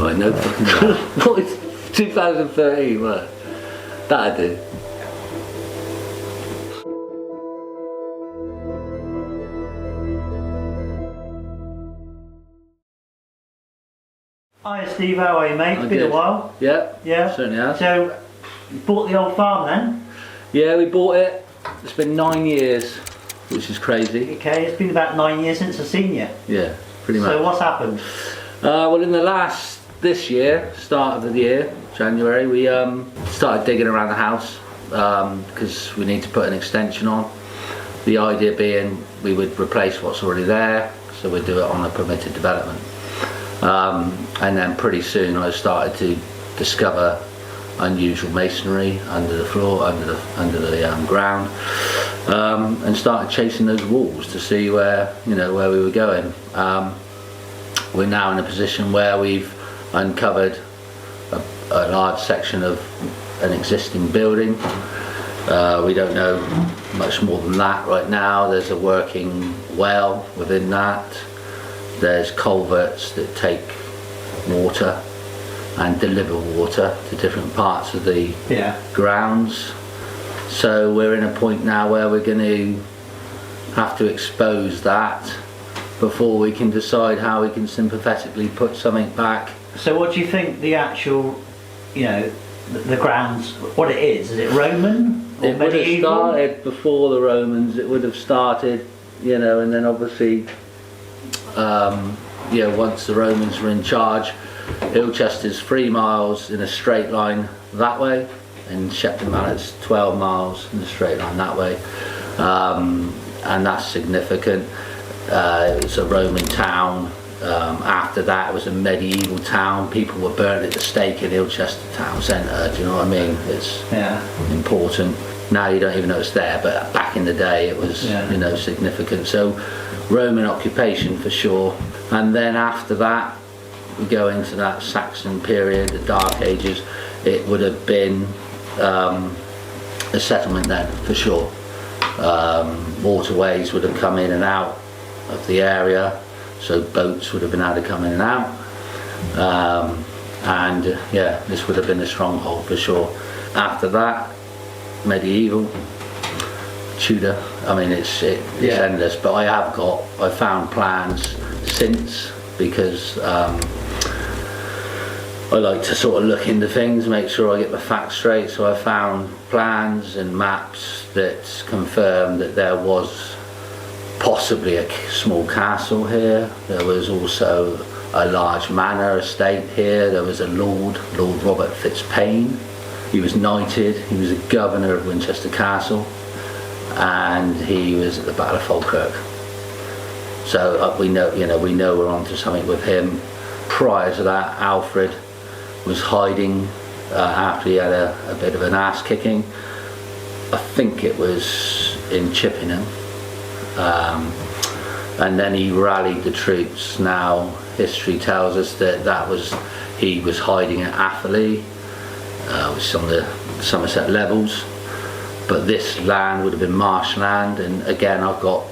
Right, no fucking doubt. What is 2013, right? That'd do. Hi Steve, how are you, mate? It's been a while. Yeah, yeah, certainly has. So, you bought the old farm then? Yeah, we bought it. It's been 9 years, which is crazy. Okay, it's been about 9 years since I've seen you. Yeah, pretty much. So what's happened? Well, in this year, start of the year, January, we started digging around the house because we need to put an extension on. The idea being we would replace what's already there, so we'd do it on a permitted development. And then pretty soon I started to discover unusual masonry under the floor, under the ground, and started chasing those walls to see where we were going. We're now in a position where we've uncovered a large section of an existing building. We don't know much more than that right now. There's a working well within that. There's culverts that take water and deliver water to different parts of the grounds. So we're in a point now where we're going to have to expose that before we can decide how we can sympathetically put something back. So what do you think the actual, the grounds, what it is? Is it Roman or it medieval? Would have started before the Romans. It would have started, and then obviously once the Romans were in charge, Ilchester's 3 miles in a straight line that way, and Shepton Mallet's 12 miles in a straight line that way, and that's significant. It's a Roman town. After that it was a medieval town. People were burnt at the stake in Ilchester town centre, do you know what I mean? It's important. Now you don't even know it's there, but back in the day it was significant. So Roman occupation for sure. And then after that we go into that Saxon period, the Dark Ages. It would have been a settlement then for sure. Waterways would have come in and out of the area, so boats would have been able to come in and out, and this would have been a stronghold for sure. After that, medieval, Tudor, I mean it's endless, but I found plans since, because I like to sort of look into things, make sure I get the facts straight. So I found plans and maps that confirm that there was possibly a small castle here. There was also a large manor estate here. There was a Lord Robert Fitzpaine. He was knighted. He was a governor of Winchester Castle, and he was at the Battle of Falkirk. So we know we're onto something with him. Prior to that, Alfred was hiding after he had a bit of an ass kicking. I think it was in Chippenham, and then he rallied the troops. Now history tells us that he was hiding at Atherley, which is on the Somerset levels, but this land would have been marshland. And again, I've got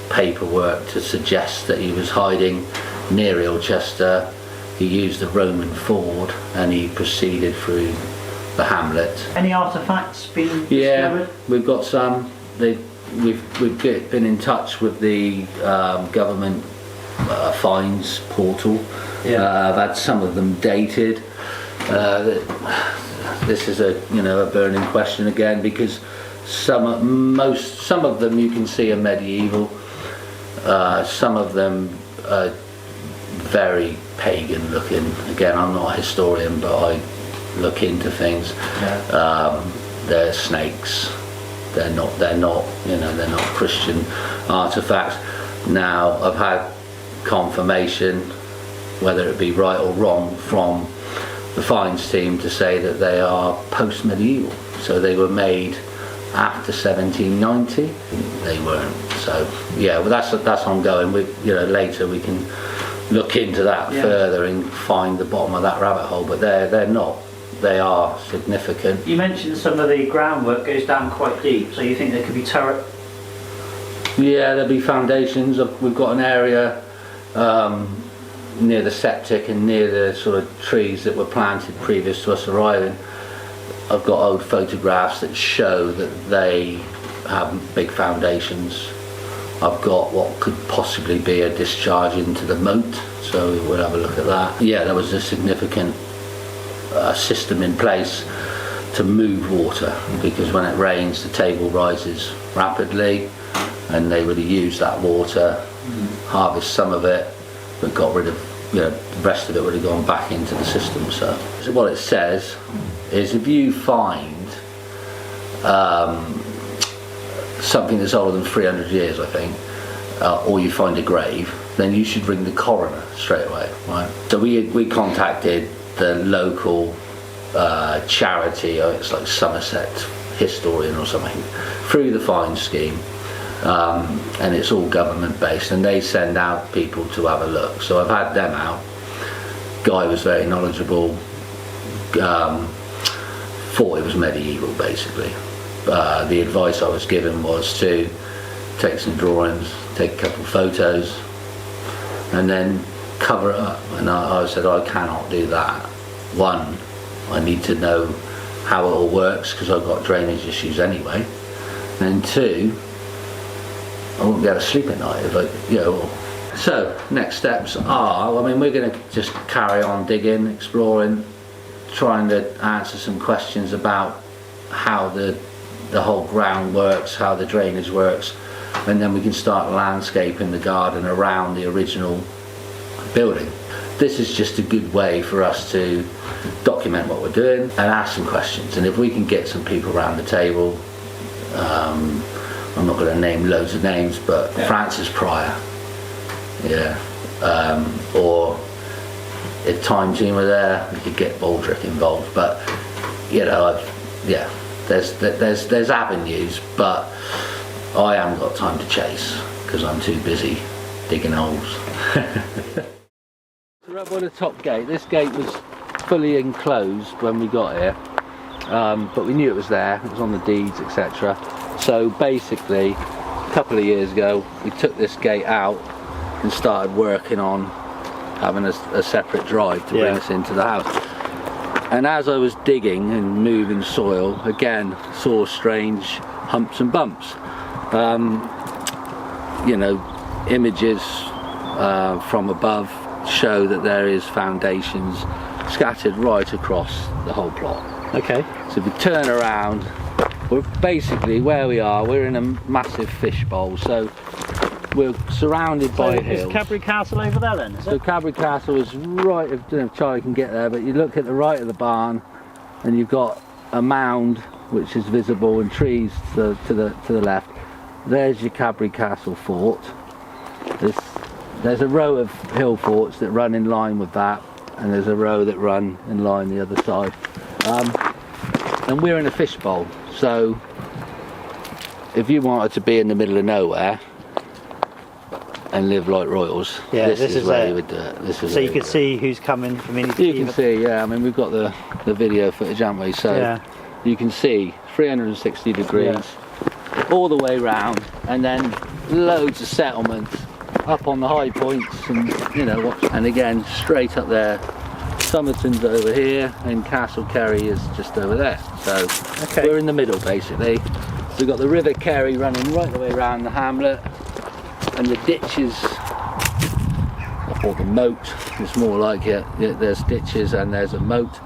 paperwork to suggest that he was hiding near Ilchester. He used a Roman ford and he proceeded through the hamlet. Any artefacts been discovered? Yeah, we've got some. We've been in touch with the government finds portal. I've had some of them dated. This is a burning question again, because some of them you can see are medieval. Some of them are very pagan looking. Again, I'm not a historian, but I look into things. They're snakes. They're not Christian artifacts. Now I've had confirmation, whether it be right or wrong, from the finds team to say that they are post-medieval, so they were made after 1790. They weren't. So well, that's ongoing. Later we can look into that further and find the bottom of that rabbit hole, but they're not. They are significant. You mentioned some of the groundwork goes down quite deep, so you think there could be turret? Yeah, there'll be foundations. We've got an area near the septic and near the sort of trees that were planted previous to us arriving, I've got old photographs that show that they have big foundations. I've got what could possibly be a discharge into the moat, so we'll have a look at that. Yeah, there was a significant system in place to move water, because when it rains the table rises rapidly, and they would have used that water, harvest some of it, but got rid of, the rest of it would have gone back into the system. So what it says is, if you find something that's older than 300 years, I think, or you find a grave, then you should ring the coroner straight away, right? So we contacted the local charity, it's like Somerset Historian or something, through the fine scheme, and it's all government based, and they send out people to have a look. So I've had them out. Guy was very knowledgeable, thought it was medieval basically. The advice I was given was to take some drawings, take a couple of photos, and then cover it up. And I said, I cannot do that. One, I need to know how it all works, because I've got drainage issues anyway. And two, I won't be able to sleep at night if I, So next steps are, we're going to just carry on digging, exploring, trying to answer some questions about how the whole ground works, how the drainage works, and then we can start landscaping the garden around the original building. This is just a good way for us to document what we're doing and ask some questions. And if we can get some people around the table, I'm not going to name loads of names, but Francis Pryor, or if Time Team were there, we could get Baldrick involved. But there's avenues, but I haven't got time to chase because I'm too busy digging holes. We're up by the top gate. This gate was fully enclosed when we got here, but we knew it was there. It was on the deeds, etc. So basically, a couple of years ago, we took this gate out and started working on having a separate drive to bring us into the house. And as I was digging and moving soil, again saw strange humps and bumps. Images from above show that there is foundations scattered right across the whole plot. Okay. So if we turn around, we're basically where we are. We're in a massive fishbowl, so we're surrounded by hills. Is Cadbury Castle over there then? So Cadbury Castle is right. I don't know if Charlie can get there, but you look at the right of the barn, and you've got a mound which is visible, and trees to the left. There's your Cadbury Castle fort. There's a row of hill forts that run in line with that, and there's a row that run in line the other side. And we're in a fishbowl, so if you wanted to be in the middle of nowhere and live like royals, this is where you would do it. So you could see who's coming from in. You can see, we've got the video footage, haven't we? So you can see 360 degrees all the way round, and then loads of settlements up on the high points, and and again straight up there. Somerton's over here, and Castle Kerry is just over there. So we're in the middle basically. We've got the River Kerry running right the way around the hamlet, and the ditches, or the moat, it's more like it. There's ditches and there's a moat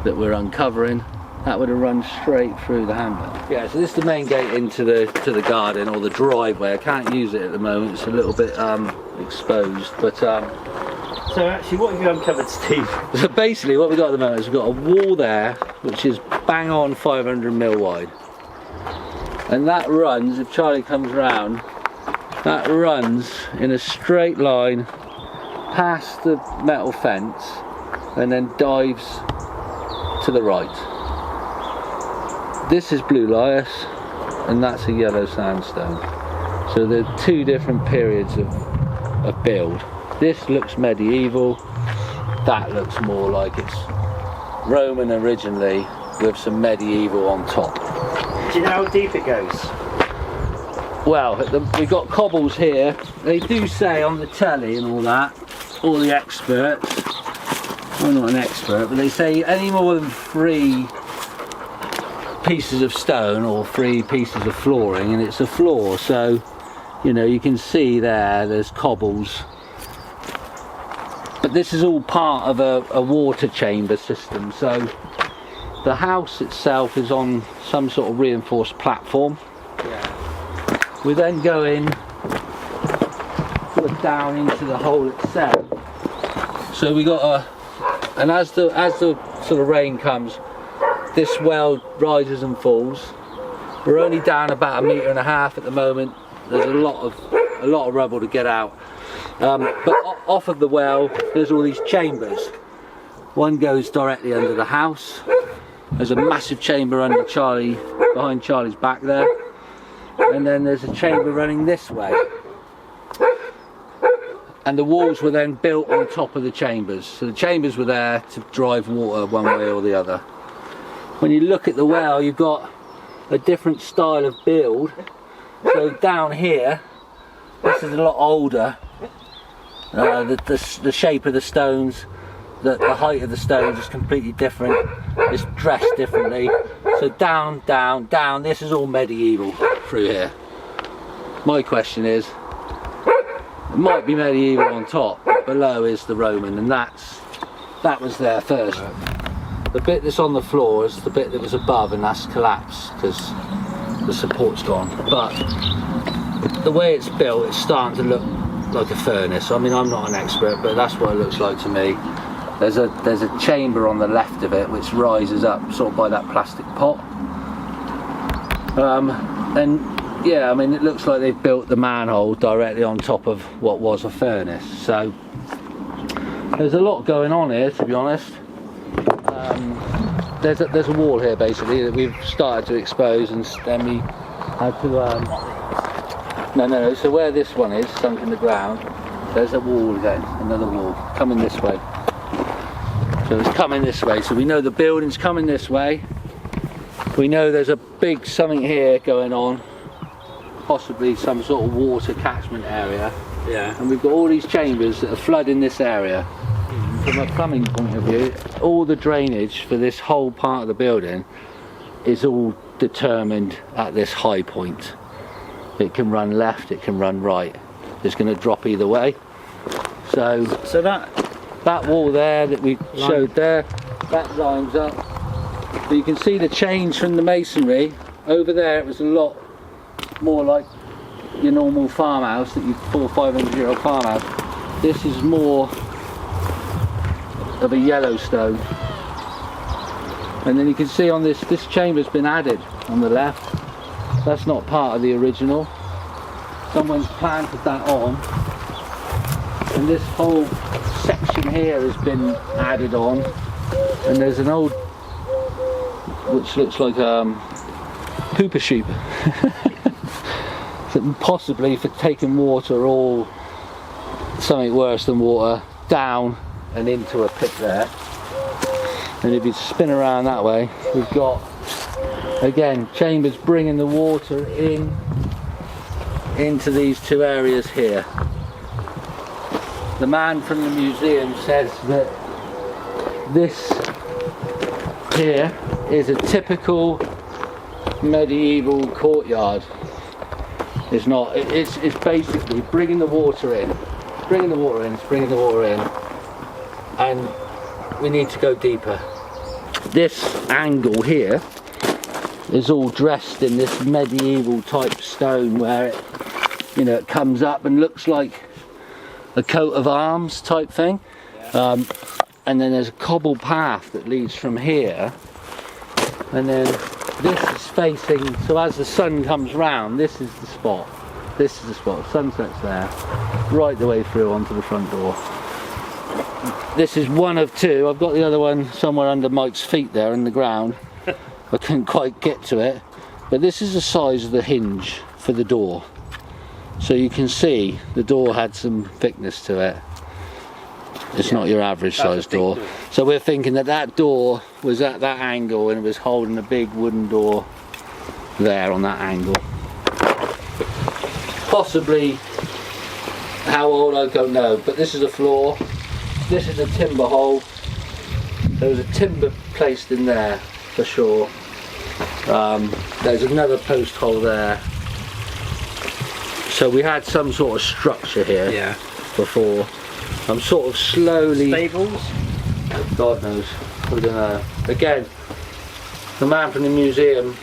that we're uncovering. That would have run straight through the hamlet. Yeah, so this is the main gate into the garden, or the driveway. I can't use it at the moment, it's a little bit exposed, but so actually, what have you uncovered, Steve? So basically what we've got at the moment is we've got a wall there which is bang on 500mm wide, and that runs, if Charlie comes round, that runs in a straight line past the metal fence and then dives to the right. This is blue lias and that's a yellow sandstone. So there are two different periods of build. This looks medieval, that looks more like it's Roman originally with some medieval on top. Do you know how deep it goes? Well, we've got cobbles here. They do say on the telly and all that all the experts, I'm not an expert, but they say any more than 3 pieces of stone or 3 pieces of flooring and it's a floor. So, you know, you can see there's cobbles. But this is all part of a water chamber system. So the house itself is on some sort of reinforced platform. Yeah. We then go in, sort of down into the hole itself. So we got and as the sort of rain comes, this well rises and falls. We're only down about 1.5 meters at the moment. There's a lot of rubble to get out. But off of the well, there's all these chambers. One goes directly under the house. There's a massive chamber under behind Charlie's back there. And then there's a chamber running this way. And the walls were then built on top of the chambers. So the chambers were there to drive water one way or the other. When you look at the well, you've got a different style of build. So down here, this is a lot older. The shape of the stones, the height of the stones is completely different. It's dressed differently. So down, down, down. This is all medieval through here. My question is, it might be medieval on top, but below is the Roman, and that was there first. The bit that's on the floor is the bit that was above, and that's collapsed because the support's gone. But the way it's built, it's starting to look like a furnace. I mean, I'm not an expert, but that's what it looks like to me. There's a chamber on the left of it which rises up sort of by that plastic pot. And yeah, I mean, it looks like they've built the manhole directly on top of what was a furnace. So there's a lot going on here, to be honest. There's a wall here basically that we've started to expose, and then we had to no, so where this one is sunk in the ground, there's a wall again, another wall coming this way. So it's coming this way, so we know the building's coming this way. We know there's a big something here going on, possibly some sort of water catchment area. Yeah. And we've got all these chambers that are flooding this area. From a plumbing point of view, all the drainage for this whole part of the building is all determined at this high point. It can run left, it can run right. It's going to drop either way. So that wall there that we showed there, that lines up. But you can see the change from the masonry. Over there it was a lot more like your normal farmhouse, that you 400 or 500 year old farmhouse. This is more of a yellow stone. And then you can see on this chamber's been added on the left. That's not part of the original. Someone's planted that on, and this whole section here has been added on. And there's an old, which looks like pooper sheep, possibly for taking water or something worse than water down and into a pit there. And if you spin around that way, we've got again chambers bringing the water into these 2 areas here. The man from the museum says that this here is a typical medieval courtyard. It's not, it's basically bringing the water in, bringing the water in, and we need to go deeper. This angle here is all dressed in this medieval type stone where it, you know, it comes up and looks like a coat of arms type thing. Yeah. And then there's a cobble path that leads from here, and then this is facing, so as the sun comes round, this is the spot, sunset's there, right the way through onto the front door. This is one of 2. I've got the other one somewhere under Mike's feet there in the ground. I couldn't quite get to it, but this is the size of the hinge for the door. So you can see the door had some thickness to it. It's not your average size door. So we're thinking that door was at that angle and it was holding a big wooden door there on that angle. Possibly How old I don't know, but this is the floor. This is a timber hole. There was a timber placed in there for sure. There's another post hole there. So we had some sort of structure here before. I'm sort of slowly... Stables? God knows. I don't know. Again, the man from the museum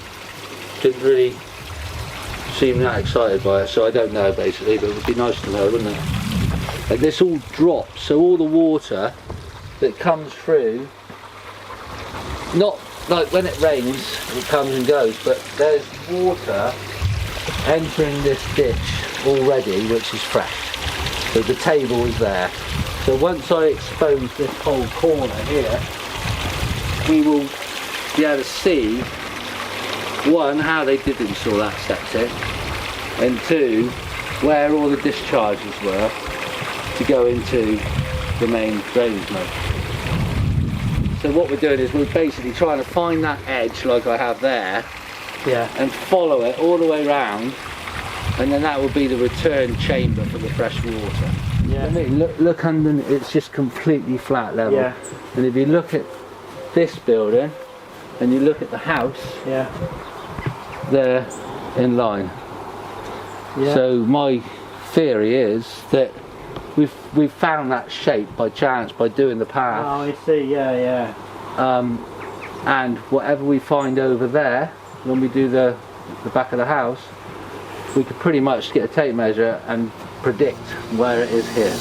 didn't really seem that excited by it, so I don't know basically, but it would be nice to know, wouldn't it? And this all drops, so all the water that comes through, not like when it rains, it comes and goes, but there's water entering this ditch already, which is fresh. So the table is there. So once I expose this whole corner here, we will be able to see, one, how they did install that septic, and two, where all the discharges were to go into the main drainage mode. So what we're doing is we're basically trying to find that edge like I have there, and follow it all the way round, and then that will be the return chamber for the fresh water. I mean, look under, it's just completely flat level. And if you look at this building and you look at the house, they're in line. So my theory is that we've found that shape by chance by doing the path. Oh, I see. And whatever we find over there when we do the back of the house, we could pretty much get a tape measure and predict where it is here.